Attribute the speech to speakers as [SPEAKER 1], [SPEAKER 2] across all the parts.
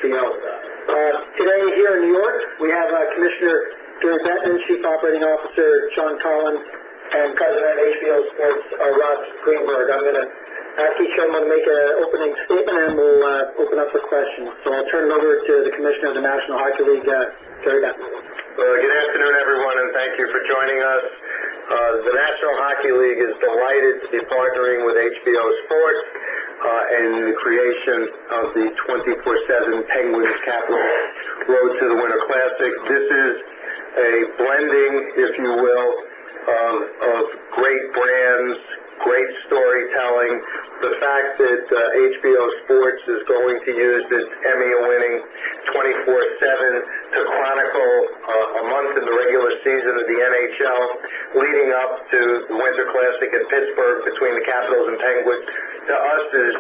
[SPEAKER 1] HBO. Today here in New York, we have Commissioner Bettman, Chief Operating Officer John Collins, and President of HBO Sports, Ross Greenburg. I'm going to ask each of them to make an opening statement, and we'll open up for questions. So I'll turn it over to the Commissioner of the National Hockey League, Gary Bettman.
[SPEAKER 2] Good afternoon, everyone, and thank you for joining us. The National Hockey League is delighted to be partnering with HBO Sports in the creation of the 24/7 Penguins Capital Road to the Winter Classic. This is a blending, if you will, of great brands, great storytelling. The fact that HBO Sports is going to use its Emmy-winning 24/7 to chronicle a month in the regular season of the NHL, leading up to the Winter Classic in Pittsburgh between the Capitals and Penguins, to us is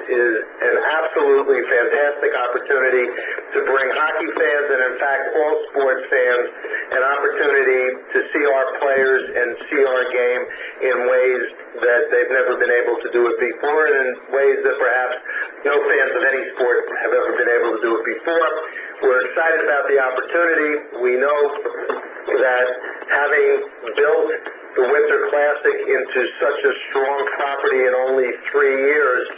[SPEAKER 2] an absolutely fantastic opportunity to bring hockey fans, and in fact all sports fans, an opportunity to see our players and see our game in ways that they've never been able to do it before, and in ways that perhaps no fans of any sport have ever been able to do it before. We're excited about the opportunity. We know that having built the Winter Classic into such a strong property in only 3 years,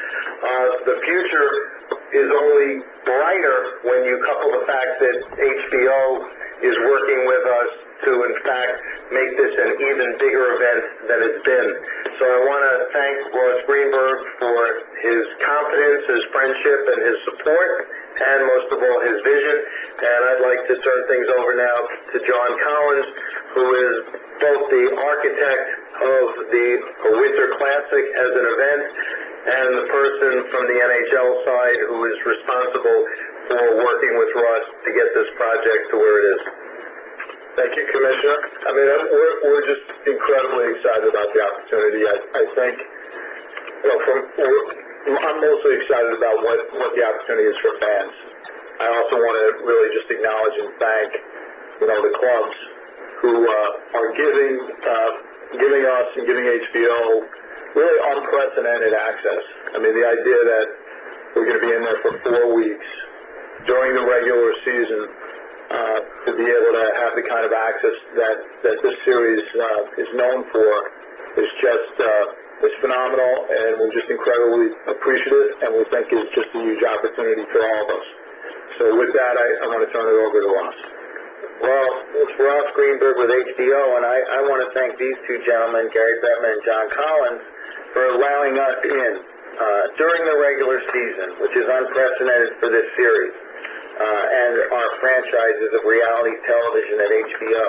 [SPEAKER 2] the future is only brighter when you couple the fact that HBO is working with us to, in fact, make this an even bigger event than it's been. So I want to thank Ross Greenburg for his confidence, his friendship, and his support, and most of all, his vision. And I'd like to turn things over now to John Collins, who is both the architect of the Winter Classic as an event and the person from the NHL side who is responsible for working with Ross to get this project to where it is.
[SPEAKER 3] Thank you, Commissioner. I mean, we're just incredibly excited about the opportunity. I think, I'm mostly excited about what the opportunity is for fans. I also want to really just acknowledge and thank, the clubs who are giving us and giving HBO really unprecedented access. I mean, the idea that we're going to be in there for 4 weeks during the regular season, to be able to have the kind of access that this series is known for is just is phenomenal, and we're just incredibly appreciative, and we think it's just a huge opportunity for all of us. So with that, I want to turn it over to Ross.
[SPEAKER 2] Well, it's Ross Greenburg with HBO, and I want to thank these two gentlemen, Gary Bettman and John Collins, for allowing us in during the regular season, which is unprecedented for this series. And our franchises of reality television at HBO.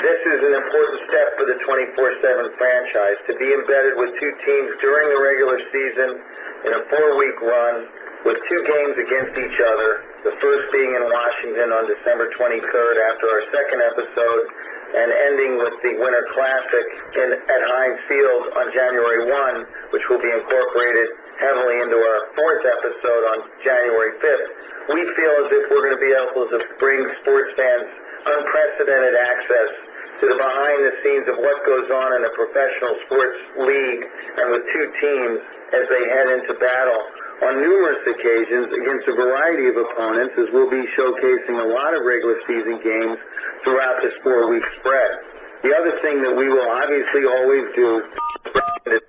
[SPEAKER 2] This is an important step for the 24/7 franchise to be embedded with two teams during the regular season in a 4-week run with 2 games against each other, the first being in Washington on December 23rd after our second episode, and ending with the Winter Classic at Heinz Field on January 1, which will be incorporated heavily into our 4th episode on January 5th. We feel as if we're going to be able to bring sports fans unprecedented access to the behind the scenes of what goes on in a professional sports league and with 2 teams as they head into battle on numerous occasions against a variety of opponents, as we'll be showcasing a lot of regular season games throughout this 4-week spread. The other thing that we will obviously always do is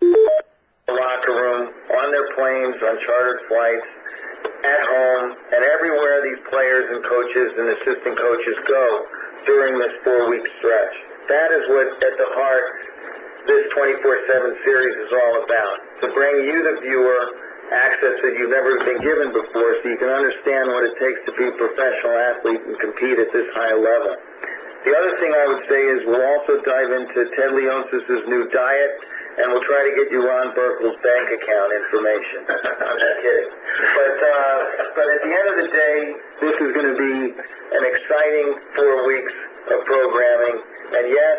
[SPEAKER 2] the locker room, on their planes, on chartered flights, at home, and everywhere these players and coaches and assistant coaches go during this 4-week stretch. That is what, at the heart, this 24/7 series is all about, to bring you, the viewer, access that you've never been given before so you can understand what it takes to be a professional athlete and compete at this high level. The other thing I would say is we'll also dive into Ted Leonsis' new diet, and we'll try to get you Ron Burkle's bank account information. I'm just kidding. But at the end of the day, this is going to be an exciting 4 weeks of programming. And yes,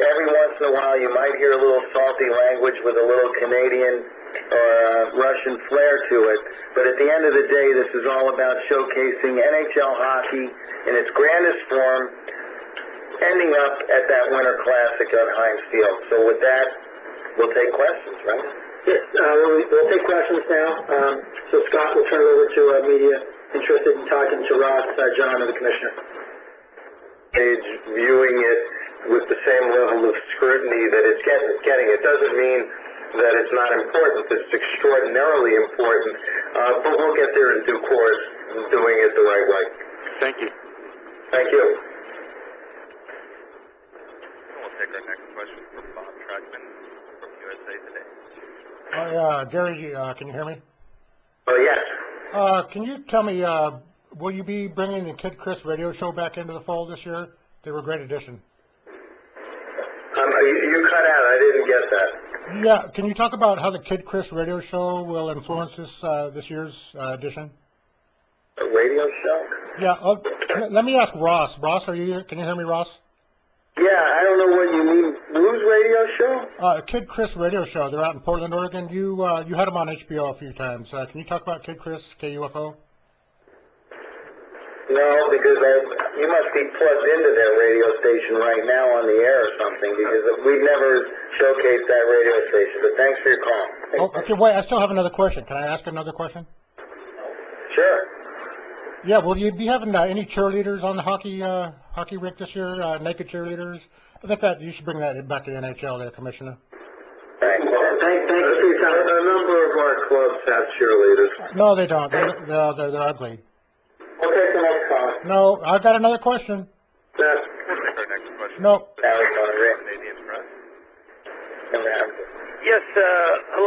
[SPEAKER 2] every once in a while you might hear a little salty language with a little Canadian or Russian flair to it. But at the end of the day, this is all about showcasing NHL hockey in its grandest form, ending up at that Winter Classic on Heinz Field. So with that, we'll take questions, right?
[SPEAKER 1] Yes, we'll take questions now. So Scott, we'll turn it over to media. interested in talking to Ross, John, or the commissioner.
[SPEAKER 2] Viewing it with the same level of scrutiny that it's getting. It doesn't mean that it's not important. It's extraordinarily important, but we'll get there in due course, doing it the right way.
[SPEAKER 3] Thank you.
[SPEAKER 2] Thank you.
[SPEAKER 4] We'll take our next question from Bob Trackman from USA Today.
[SPEAKER 5] Gary, can you hear me?
[SPEAKER 2] Oh, yes.
[SPEAKER 5] Can you tell me, will you be bringing the Kid Chris radio show back into the fold this year? They were a great addition.
[SPEAKER 2] You cut out. I didn't get that.
[SPEAKER 5] Yeah, can you talk about how the Kid Chris radio show will influence this year's edition?
[SPEAKER 2] A radio show?
[SPEAKER 5] Yeah, let me ask Ross. Ross, are you here? Can you hear me, Ross?
[SPEAKER 2] Yeah, I don't know what you mean. Whose radio show?
[SPEAKER 5] Kid Chris radio show. They're out in Portland, Oregon. You had them on HBO a few times. Can you talk about Kid Chris, KUFO?
[SPEAKER 2] No, because you must be plugged into their radio station right now on the air or something, because we've never showcased that radio station. But thanks for your call.
[SPEAKER 5] Oh, okay, wait, I still have another question. Can I ask another question?
[SPEAKER 2] Sure.
[SPEAKER 5] Yeah, will you be having any cheerleaders on the hockey rink this year? Naked cheerleaders? I think that you should bring that back to the NHL there, Commissioner.
[SPEAKER 2] Thank you for your time. A number of our clubs have cheerleaders.
[SPEAKER 5] No, they don't. They're ugly.
[SPEAKER 2] Okay, so next call.
[SPEAKER 5] No, I've got another question.
[SPEAKER 4] We'll take our next question.
[SPEAKER 5] No.
[SPEAKER 2] Canadian
[SPEAKER 4] Press.
[SPEAKER 2] Press.
[SPEAKER 4] Yes, hello.